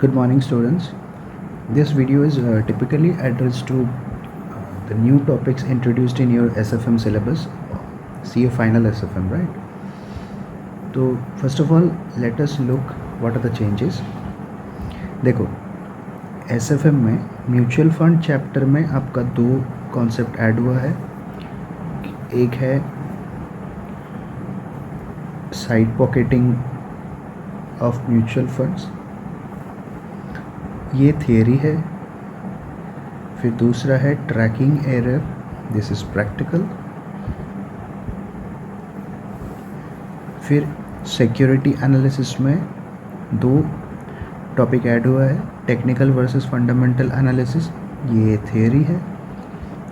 Good morning, students. This video is typically addressed to the new topics introduced in your SFM syllabus, CA final SFM, right? So first of all, let us look what are the changes. देखो, SFM में mutual fund chapter में आपका दो concept add हुआ है. एक है side pocketing of mutual funds, ये थियरी है. फिर दूसरा है tracking error, this is practical. फिर सिक्योरिटी एनालिसिस में दो टॉपिक ऐड हुआ है, टेक्निकल वर्सेस फंडामेंटल एनालिसिस, ये थियरी है.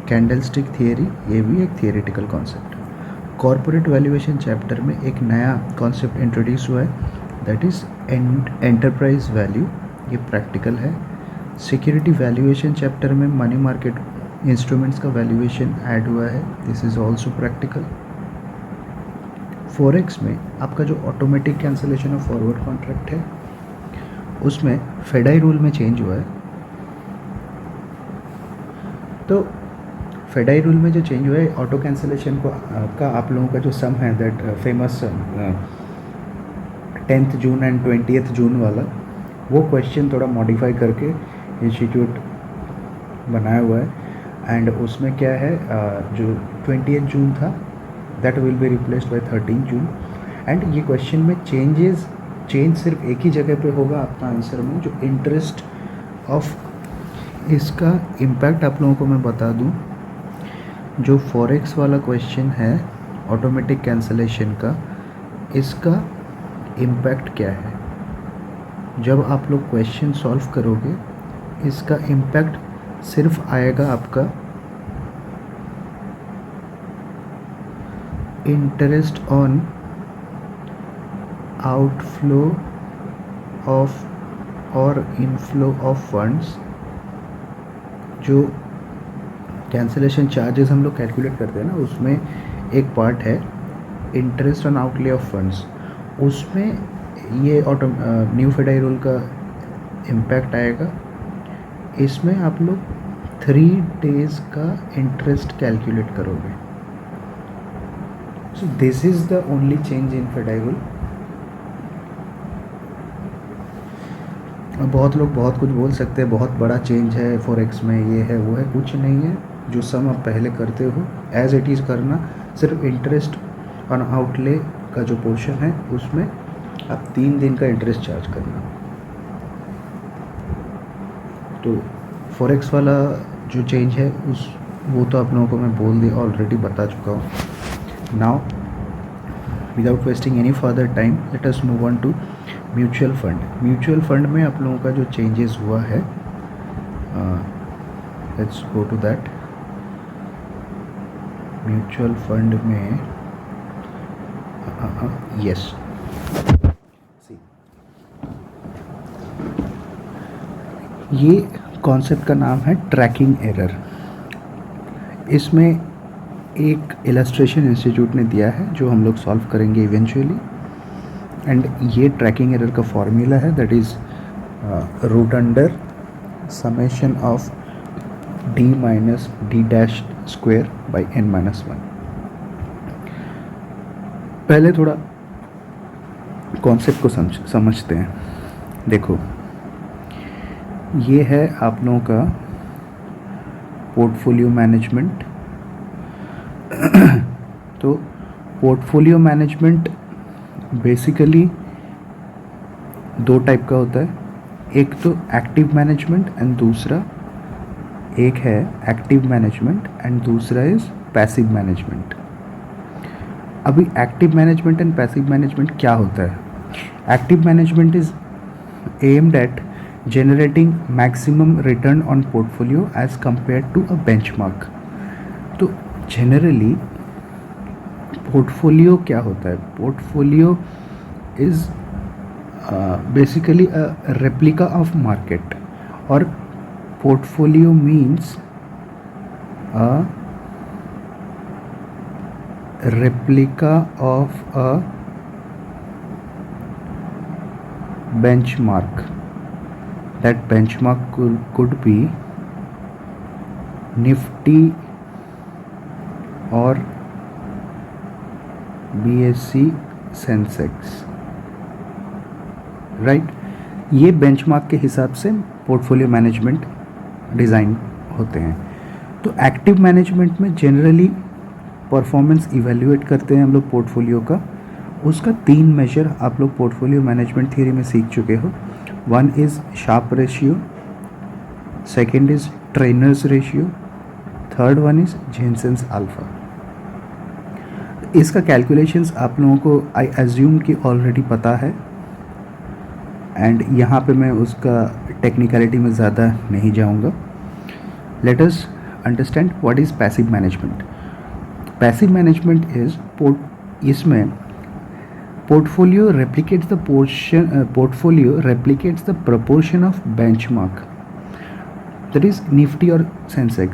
कैंडलस्टिक थियरी, ये भी एक theoretical concept. Corporate valuation chapter में एक नया कॉन्सेप्ट इंट्रोड्यूस हुआ है, दैट इज़ एंटरप्राइज वैल्यू, ये प्रैक्टिकल है. सिक्योरिटी वैल्यूएशन चैप्टर में मनी मार्केट इंस्ट्रूमेंट्स का वैल्यूएशन ऐड हुआ है, this is also practical. Forex में आपका जो automatic cancellation of forward contract है, उसमें फेडाई रूल में चेंज हुआ है. तो फेडाई रूल में जो चेंज हुआ है, ऑटो कैंसिलेशन को का आप लोगों का जो सम है, that famous 10th June and 20th जून वाला, वो क्वेश्चन थोड़ा मॉडिफाई करके इंस्टीट्यूट बनाया हुआ है. एंड उसमें क्या है, जो 20th जून था that will be replaced by 13 June. And ये क्वेश्चन में चेंज सिर्फ एक ही जगह पे होगा आपका आंसर में, जो इंटरेस्ट ऑफ इसका इम्पैक्ट आप लोगों को मैं बता दूं. जो फॉरेक्स वाला क्वेश्चन है ऑटोमेटिक कैंसलेशन का, इसका इम्पैक्ट क्या है, जब आप लोग क्वेश्चन सॉल्व करोगे इसका इम्पैक्ट सिर्फ आएगा आपका इंटरेस्ट ऑन आउटफ्लो ऑफ और इनफ्लो ऑफ फंड्स. जो कैंसिलेशन चार्जेस हम लोग कैलकुलेट करते हैं ना, उसमें एक पार्ट है interest on outlay of funds, उसमें ये न्यू फेडाई रूल का इम्पैक्ट आएगा. इसमें आप लोग 3 days का इंटरेस्ट कैलकुलेट करोगे. So this is the only change in FEDAI rule. बहुत लोग बहुत कुछ बोल सकते हैं, बहुत बड़ा चेंज है फॉरेक्स में, ये है वो है, कुछ नहीं है. जो सम आप पहले करते हो एज इट इज़ करना. सिर्फ इंटरेस्ट ऑन आउटले का जो पोर्शन है उसमें आप 3 दिन का इंटरेस्ट चार्ज करना. तो फॉरेक्स वाला जो चेंज है वो तो आप लोगों को मैं बोल दिया, ऑलरेडी बता चुका हूँ. Now without wasting any further time, let us move on to mutual fund. Mutual fund में आप लोगों का जो चेंजेस हुआ है, let's go to that. Mutual fund में यस, ये कॉन्सेप्ट का नाम है ट्रैकिंग एरर. इसमें एक इलस्ट्रेशन इंस्टीट्यूट ने दिया है जो हम लोग सॉल्व करेंगे इवेंचुअली. एंड ये ट्रैकिंग एरर का फॉर्मूला है, that is root under summation of d minus d dash square by n minus 1. पहले थोड़ा कॉन्सेप्ट को समझते हैं. देखो, ये है आप लोगों का पोर्टफोलियो मैनेजमेंट. तो पोर्टफोलियो मैनेजमेंट बेसिकली दो टाइप का होता है. एक तो एक्टिव मैनेजमेंट एंड दूसरा, एक है एक्टिव मैनेजमेंट एंड दूसरा इज़ पैसिव मैनेजमेंट. अभी active management and passive management क्या होता है? Active management is aimed at generating maximum return on portfolio as compared to a benchmark. तो generally portfolio क्या होता है? Portfolio is basically a replica of market, और portfolio means a replica of a benchmark. that benchmark could be Nifty or BSE Sensex, right. ये benchmark के हिसाब से portfolio management design होते हैं। तो एक्टिव मैनेजमेंट में जनरली परफॉर्मेंस इवेल्युएट करते हैं हम लोग पोर्टफोलियो का। उसका 3 मेजर आप लोग पोर्टफोलियो मैनेजमेंट थियरी में सीख चुके हो। One is Sharpe ratio, second is Treynor's ratio, third one is Jensen's alpha. इसका कैलकुलेशंस आप लोगों को आई एज्यूम कि ऑलरेडी पता है, एंड यहाँ पे मैं उसका टेक्निकलिटी में ज़्यादा नहीं जाऊँगा। Let us understand what is passive management. Passive management is इसमें portfolio replicates the proportion of benchmark, that is Nifty और Sensex।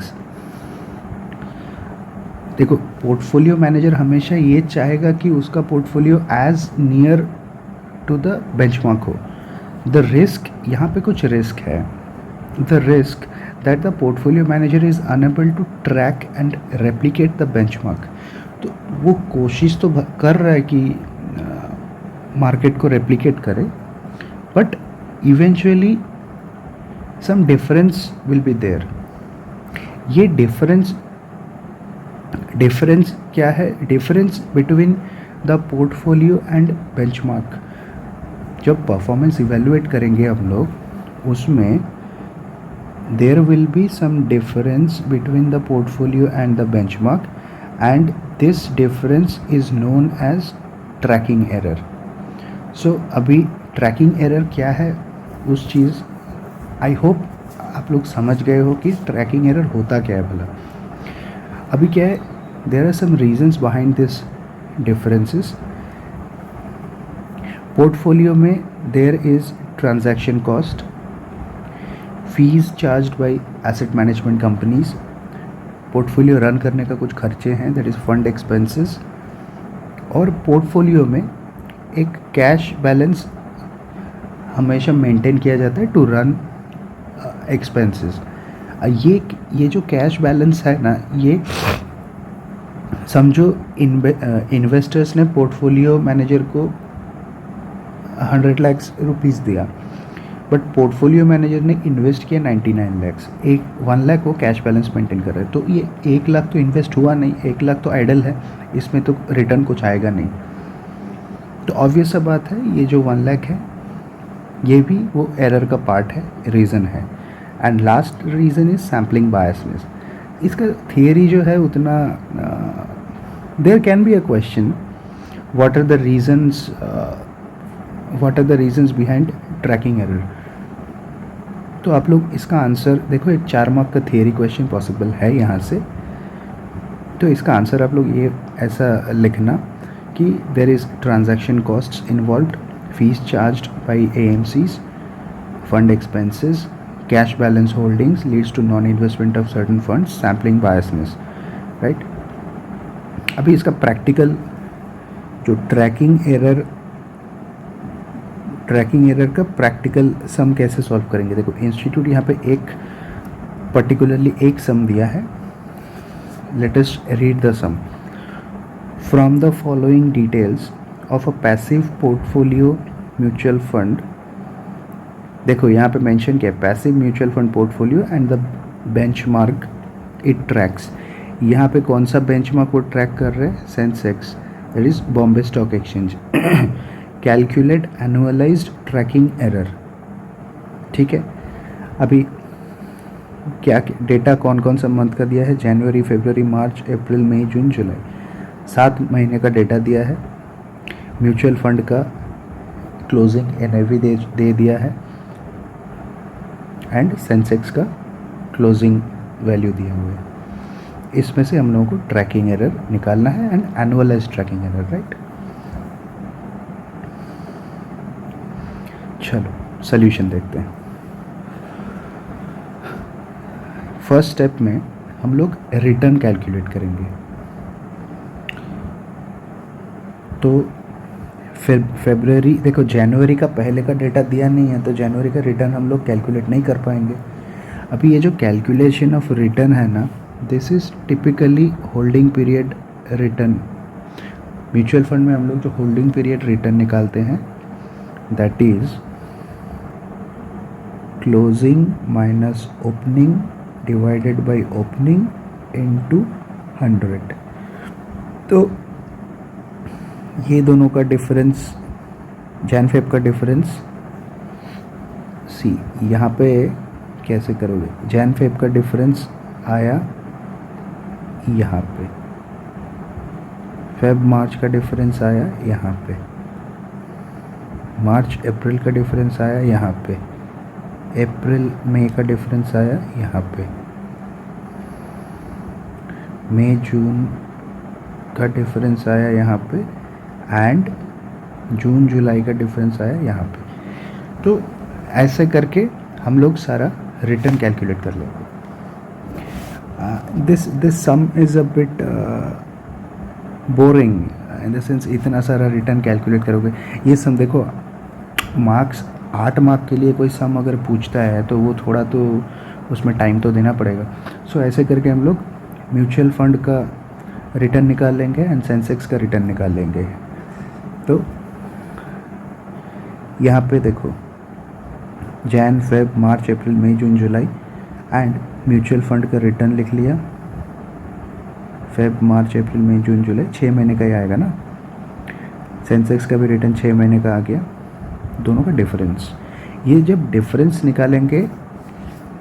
देखो, पोर्टफोलियो मैनेजर हमेशा ये चाहेगा कि उसका portfolio as near to the benchmark हो। द रिस्क, यहाँ पे कुछ रिस्क है। The risk that the portfolio manager is unable to track and replicate the benchmark. तो वो कोशिश तो कर रहा है कि मार्केट को रेप्लिकेट करे, but eventually some difference will be there. ये डिफरेंस क्या है? Difference between the portfolio and benchmark. जब परफॉर्मेंस इवेल्युएट करेंगे हम लोग, उसमें there will be some difference between the portfolio and the benchmark, and this difference is known as tracking error. So अभी tracking error क्या है, उस चीज़ आई होप आप लोग समझ गए हो कि ट्रैकिंग एरर होता क्या है भला। अभी क्या है, there are some reasons behind this differences. Portfolio में there is transaction cost, fees charged by asset management companies. Portfolio run करने का कुछ खर्चे हैं, दैट इज़ फंड एक्सपेंसेस। और पोर्टफोलियो में एक कैश बैलेंस हमेशा मेंटेन किया जाता है टू रन एक्सपेंसेस। ये जो कैश बैलेंस है ना, ये समझो इन्वेस्टर्स ने पोर्टफोलियो मैनेजर को 100 लाख रुपीज़ दिया, बट पोर्टफोलियो मैनेजर ने इन्वेस्ट किया 99 लाख। 1 लाख वो कैश बैलेंस मेंटेन कर रहा है। तो ये 1 लाख तो इन्वेस्ट हुआ नहीं, 1 लाख तो आइडल है, इसमें तो रिटर्न कुछ आएगा नहीं। तो ऑब्वियस सा बात है, ये जो 1 लाख है ये भी वो एरर का पार्ट है, रीज़न है। And last reason is sampling biasness. इसका थियरी जो है उतना there can be a question, what are the reasons behind tracking error. तो आप लोग इसका आंसर देखो, एक 4 मार्क का थियरी क्वेश्चन पॉसिबल है यहाँ से। तो इसका आंसर आप लोग ये ऐसा लिखना कि there is transaction costs involved, fees charged by AMCs, fund expenses, cash balance holdings leads to non investment of certain funds, sampling biasness, right. अभी इसका प्रैक्टिकल जो ट्रैकिंग एरर का प्रैक्टिकल सम कैसे सॉल्व करेंगे, देखो इंस्टीट्यूट यहाँ पे एक पर्टिकुलरली एक सम दिया है। Let us read the sum. From the following details of a passive portfolio mutual fund, देखो यहाँ पे मेंशन किया passive mutual fund portfolio and the benchmark it tracks. यहाँ पे कौन सा बेंचमार्क वो ट्रैक कर रहे हैं? Sensex, that is Bombay stock exchange. Calculate annualised tracking error, ठीक है। अभी क्या डेटा कौन कौन सा मंथ का दिया है? जनवरी, फरवरी, मार्च, अप्रैल, मई, जून, जुलाई, 7 महीने का डेटा दिया है। म्यूचुअल फंड का क्लोजिंग NAV दे दिया है, एंड सेंसेक्स का क्लोजिंग वैल्यू दिया हुआ है। इसमें से हम लोगों को ट्रैकिंग एरर निकालना है and annualised tracking error, right. चलो सॉल्यूशन देखते हैं। फर्स्ट स्टेप में हम लोग रिटर्न कैलकुलेट करेंगे। तो फेब्रवरी, देखो जनवरी का पहले का डेटा दिया नहीं है तो जनवरी का रिटर्न हम लोग कैलकुलेट नहीं कर पाएंगे। अभी ये जो कैलकुलेशन ऑफ रिटर्न है ना, this is typically holding period return. Mutual fund में हम लोग जो होल्डिंग पीरियड रिटर्न निकालते हैं that is closing minus opening divided by opening into 100। तो ये दोनों का डिफरेंस, जैन फेब का डिफरेंस सी, यहाँ पे कैसे करोगे, जैन फेब का डिफरेंस आया यहाँ पे, फेब मार्च का डिफरेंस आया यहाँ पे, मार्च अप्रैल का डिफरेंस आया यहाँ पे, अप्रैल मई का डिफरेंस आया यहाँ पे, मई जून का डिफरेंस आया यहाँ पे, एंड जून जुलाई का डिफरेंस आया यहाँ पे। तो ऐसे करके हम लोग सारा रिटर्न कैलकुलेट कर लेंगे। This some is a bit boring in the sense, इतना सारा रिटर्न कैलकुलेट करोगे। ये सम देखो, मार्क्स 8 मार्क के लिए कोई सम अगर पूछता है तो वो थोड़ा तो उसमें टाइम तो देना पड़ेगा। सो ऐसे करके हम लोग म्यूचुअल फंड का रिटर्न निकाल लेंगे एंड सेंसेक्स का रिटर्न निकाल लेंगे। तो यहाँ पे देखो, Jan Feb March April May June July and mutual fund का रिटर्न लिख लिया, Feb March April May June जुलाई 6 महीने का ही आएगा ना। सेंसेक्स का भी रिटर्न 6 महीने का आ गया, दोनों का डिफरेंस। ये जब डिफरेंस निकालेंगे,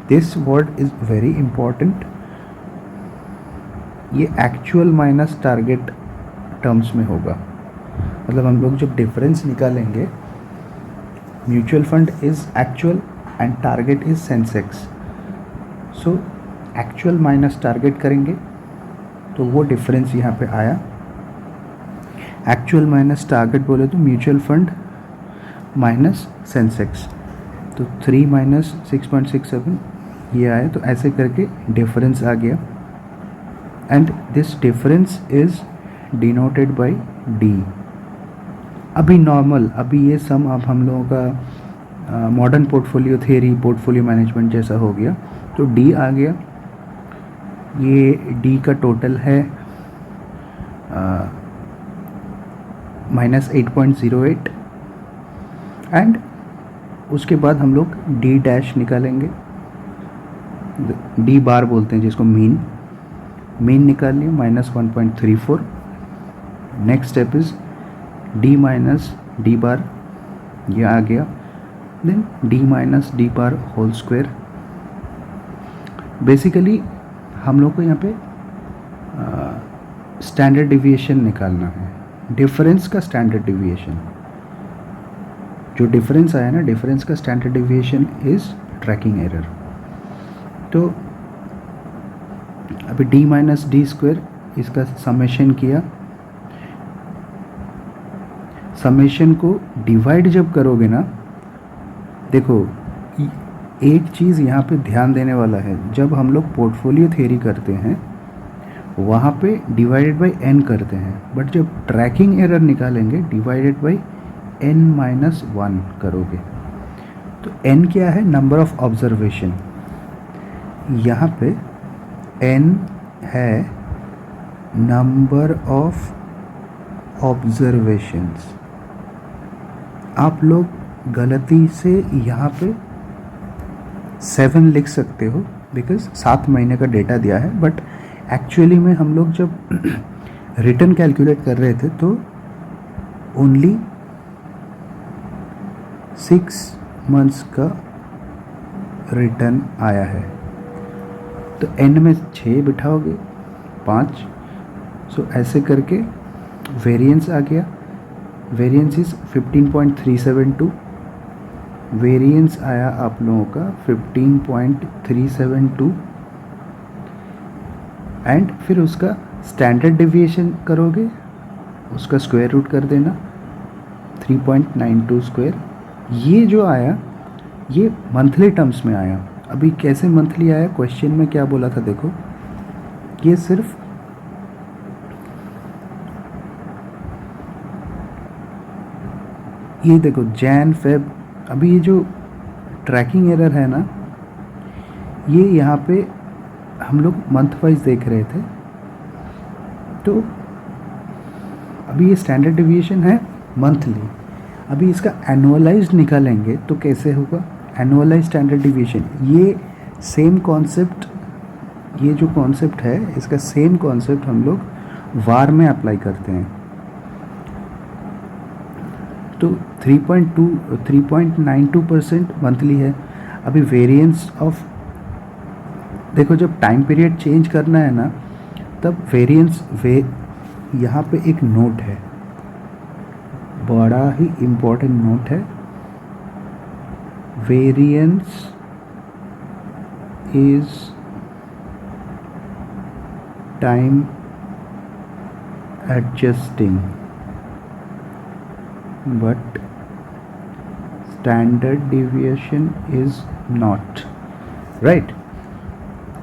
this word is very important, ये एक्चुअल माइनस टारगेट टर्म्स में होगा। मतलब हम लोग जब डिफरेंस निकालेंगे, mutual fund is actual and target is Sensex, so actual minus target करेंगे तो वो डिफरेंस यहाँ पे आया। एक्चुअल माइनस टारगेट बोले तो म्यूचुअल फंड माइनस सेंसेक्स, तो 3 माइनस 6.67 ये आया। तो ऐसे करके डिफरेंस आ गया and this difference is denoted by D. अभी नॉर्मल, अभी ये सम अब हम लोगों का modern portfolio theory, portfolio management जैसा हो गया। तो डी आ गया, ये डी का टोटल है -8.08 एंड उसके बाद हम लोग डी डैश निकालेंगे, डी बार बोलते हैं जिसको मीन निकाल लिया -1.34। Next step is D minus D bar, ये आ गया, then D minus D bar whole square. Basically हम लोग को यहाँ पे स्टैंडर्ड डिविएशन निकालना है, डिफरेंस का स्टैंडर्ड डिविएशन। जो डिफरेंस आया ना, डिफरेंस का standard deviation is trekking error. तो अभी डी माइनस डी स्क्वायर, इसका समेशन किया, समेशन को डिवाइड जब करोगे ना, देखो एक चीज़ यहाँ पे ध्यान देने वाला है, जब हम लोग पोर्टफोलियो थ्योरी करते हैं वहाँ पे डिवाइडेड बाय n करते हैं, बट जब ट्रैकिंग एरर निकालेंगे डिवाइडेड बाय n-1 करोगे। तो n क्या है, नंबर ऑफ ऑब्जर्वेशन, यहाँ पे n है नंबर ऑफ ऑब्जर्वेशंस। आप लोग गलती से यहाँ पे 7 लिख सकते हो बिकॉज 7 महीने का डेटा दिया है, बट एक्चुअली में हम लोग जब रिटर्न कैलकुलेट कर रहे थे तो ओनली 6 मंथ्स का रिटर्न आया है। तो एंड में 6 बिठाओगे 5, सो ऐसे करके वेरिएंस आ गया, वेरिएंस इज 15.372, वेरिएंस आया आप लोगों का 15.372 एंड फिर उसका स्टैंडर्ड डिविएशन करोगे, उसका स्क्वायर रूट कर देना 3.92 स्क्वायर। ये जो आया ये मंथली टर्म्स में आया। अभी कैसे मंथली आया, क्वेश्चन में क्या बोला था देखो, ये सिर्फ ये देखो जैन फेब, अभी ये जो ट्रैकिंग एरर है ना, ये यहाँ पे हम लोग मंथ वाइज देख रहे थे, तो अभी ये स्टैंडर्ड डिविएशन है मंथली। अभी इसका एनुअलाइज निकालेंगे तो कैसे होगा? एनुअलाइज स्टैंडर्ड डिविएशन, ये सेम कॉन्सेप्ट, ये जो कॉन्सेप्ट है इसका सेम कॉन्सेप्ट हम लोग वार में अप्लाई करते हैं। तो 3.92% मंथली है। अभी वेरिएंस ऑफ, देखो जब टाइम पीरियड चेंज करना है ना, तब वेरिएंस यहाँ पे एक नोट है, बड़ा ही इम्पोर्टेंट नोट है, variance is time adjusting but standard deviation is not, right.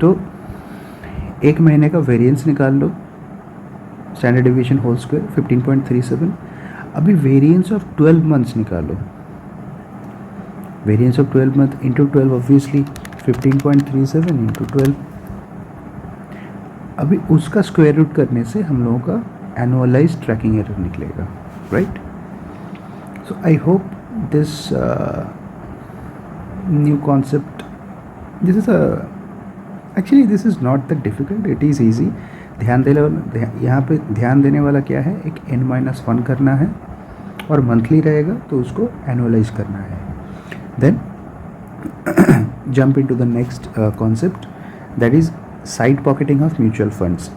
तो एक महीने का वेरिएंस निकाल लो, स्टैंडर्ड डिविएशन होल स्क्वायर 15.37। अभी वेरिएंस ऑफ 12 मंथ्स निकालो, variance of 12 month into 12 obviously 15.37 into 12। अभी उसका स्क्वायर रूट करने से हम लोगों का एनुअलाइज ट्रैकिंग एरर निकलेगा, right. So I hope this new concept, this is actually this is not that difficult, it is easy. ध्यान देने वाला, यहाँ पे ध्यान देने वाला क्या है, एक n-1 करना है और मंथली रहेगा तो उसको एनुअलाइज करना है। Then jump into the next concept, that is side pocketing of mutual funds.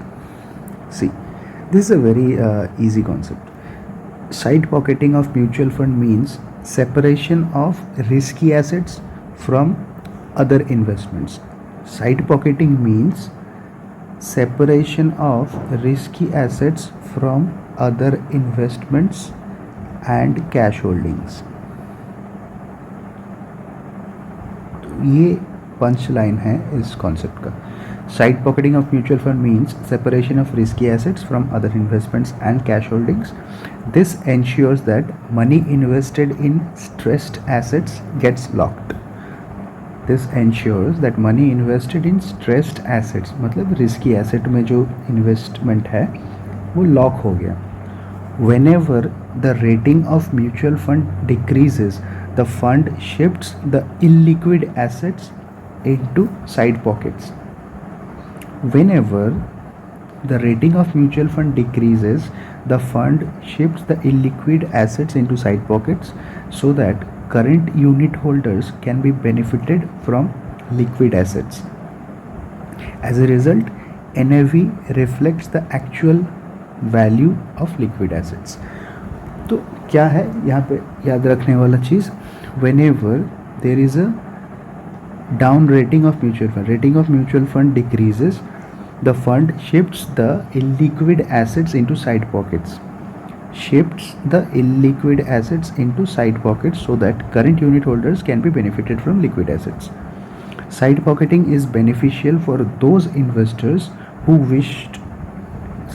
See this is a very easy concept. Side pocketing of mutual fund means separation of risky assets from other investments. Side pocketing means separation of risky assets from other investments and cash holdings. तो ये punch line है इस concept का। Side pocketing of mutual fund means separation of risky assets from other investments and cash holdings. This ensures that money invested in stressed assets gets locked. This ensures that money invested in stressed assets, मतलब risky asset में जो investment है वो lock हो गया. Whenever the rating of mutual fund decreases, the fund shifts the illiquid assets into side pockets. Whenever the rating of mutual fund decreases, the fund shifts the illiquid assets into side pockets so that current unit holders can be benefited from liquid assets. As a result, NAV reflects the actual value of liquid assets. तो क्या है यहाँ पे याद रखने वाला चीज़, whenever there is a down rating of mutual fund, rating of mutual fund decreases, the fund shifts the illiquid assets into side pockets. Shifts the illiquid assets into side pockets so that current unit holders can be benefited from liquid assets. Side pocketing is beneficial for those investors who wished.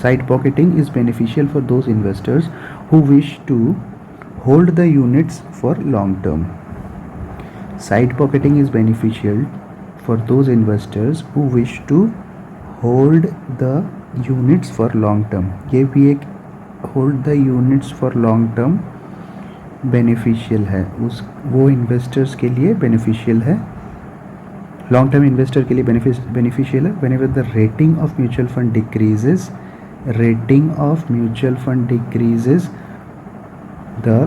Side pocketing is beneficial for those investors who wish to hold the units for long term. Side pocketing is beneficial for those investors who wish to hold the units for long term. ये भी एक hold the units for long term beneficial है, उस वो investors के लिए beneficial है, long term investor के लिए बेनिफिशियल है. Whenever the rating of mutual fund decreases, rating of mutual fund decreases, the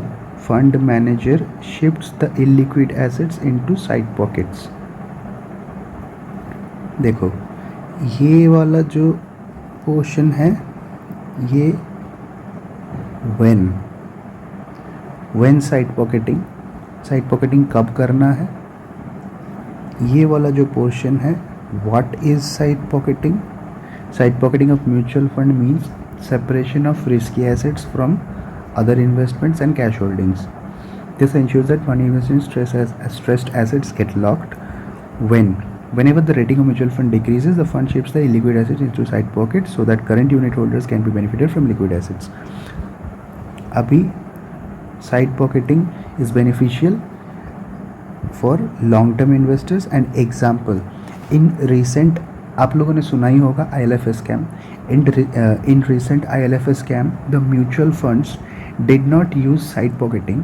fund manager shifts the illiquid assets into side pockets. देखो ये वाला जो पोर्शन है ये when साइड पॉकेटिंग कब करना है. ये वाला जो पोर्शन है what is side pocketing of mutual fund means separation of risky assets from other investments and cash holdings. This ensures that money invested in stressed assets get locked. Whenever the rating of mutual fund decreases, the fund shifts the illiquid assets into side pockets so that current unit holders can be benefited from liquid assets. अभी side pocketing is beneficial for long term investors and example in recent, आप लोगों ने सुना ही होगा ILFS scam. In recent ILFS scam the mutual funds did not use side pocketing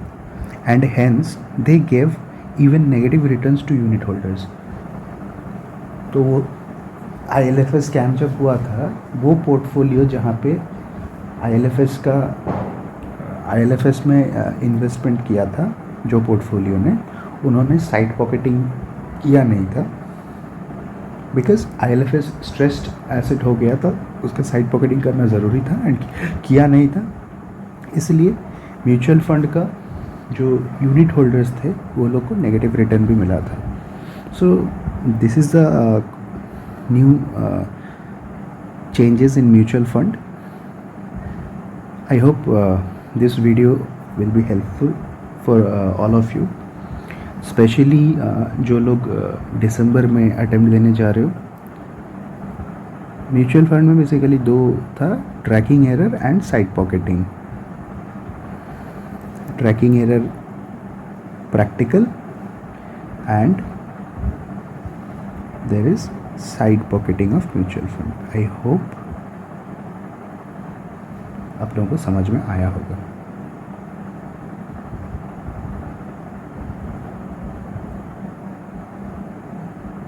and hence they gave even negative returns to unit holders. तो वो ILFS scam जब हुआ था, वो पोर्टफोलियो जहाँ पे ILFS में इन्वेस्टमेंट किया था, जो पोर्टफोलियो ने, उन्होंने साइड पॉकेटिंग किया नहीं था बिकॉज ILFS स्ट्रेस्ड एसेट हो गया था, उसका साइड पॉकेटिंग करना ज़रूरी था एंड किया नहीं था. इसलिए म्यूचुअल फंड का जो यूनिट होल्डर्स थे वो लोग को नेगेटिव रिटर्न भी मिला था. सो this is the new changes in mutual fund. I hope this video will be helpful for all of you, specially जो लोग दिसंबर में अटेम्प्ट देने जा रहे हो. म्यूचुअल फंड में बेसिकली दो था, tracking error and side pocketing. Tracking error practical and there is side pocketing of mutual fund. I hope आप लोगों को समझ में आया होगा.